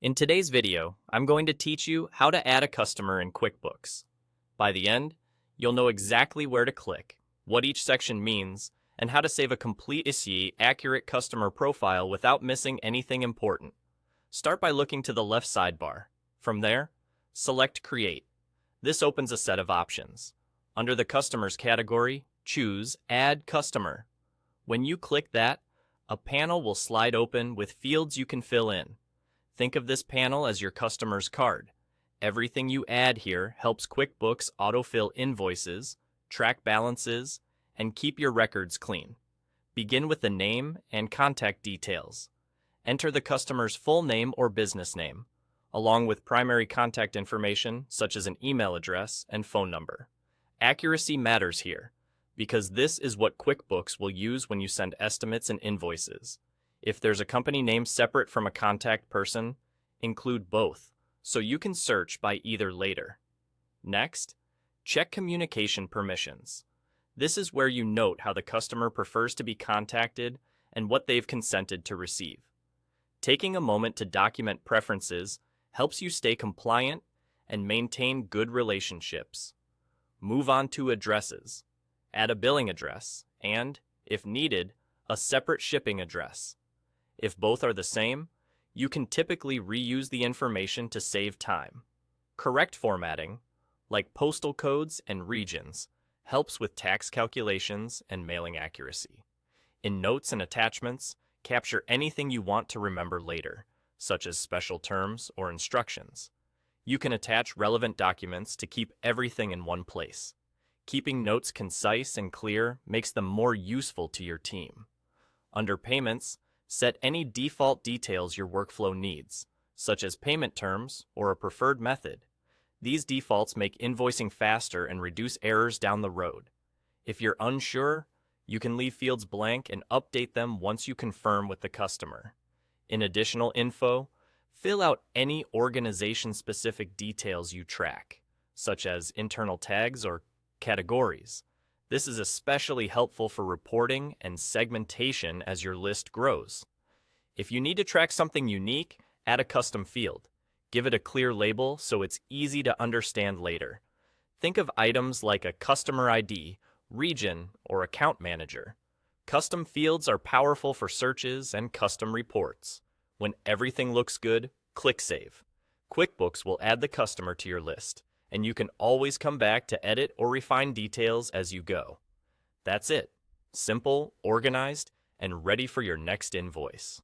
In today's video, I'm going to teach you how to add a customer in QuickBooks. By the end, you'll know exactly where to click, what each section means, and how to save a completely accurate customer profile without missing anything important. Start by looking to the left sidebar. From there, select Create. This opens a set of options. Under the Customers category, choose Add Customer. When you click that, a panel will slide open with fields you can fill in. Think of this panel as your customer's card. Everything you add here helps QuickBooks autofill invoices, track balances, and keep your records clean. Begin with the name and contact details. Enter the customer's full name or business name, along with primary contact information such as an email address and phone number. Accuracy matters here, because this is what QuickBooks will use when you send estimates and invoices. If there's a company name separate from a contact person, include both, so you can search by either later. Next, check communication permissions. This is where you note how the customer prefers to be contacted and what they've consented to receive. Taking a moment to document preferences helps you stay compliant and maintain good relationships. Move on to addresses. Add a billing address and, if needed, a separate shipping address. If both are the same, you can typically reuse the information to save time. Correct formatting, like postal codes and regions, helps with tax calculations and mailing accuracy. In notes and attachments, capture anything you want to remember later, such as special terms or instructions. You can attach relevant documents to keep everything in one place. Keeping notes concise and clear makes them more useful to your team. Under Payments, set any default details your workflow needs, such as payment terms or a preferred method. These defaults make invoicing faster and reduce errors down the road. If you're unsure, you can leave fields blank and update them once you confirm with the customer. In additional info, fill out any organization-specific details you track, such as internal tags or categories. This is especially helpful for reporting and segmentation as your list grows. If you need to track something unique, add a custom field. Give it a clear label so it's easy to understand later. Think of items like a customer ID, region, or account manager. Custom fields are powerful for searches and custom reports. When everything looks good, click Save. QuickBooks will add the customer to your list, and you can always come back to edit or refine details as you go. That's it. Simple, organized, and ready for your next invoice.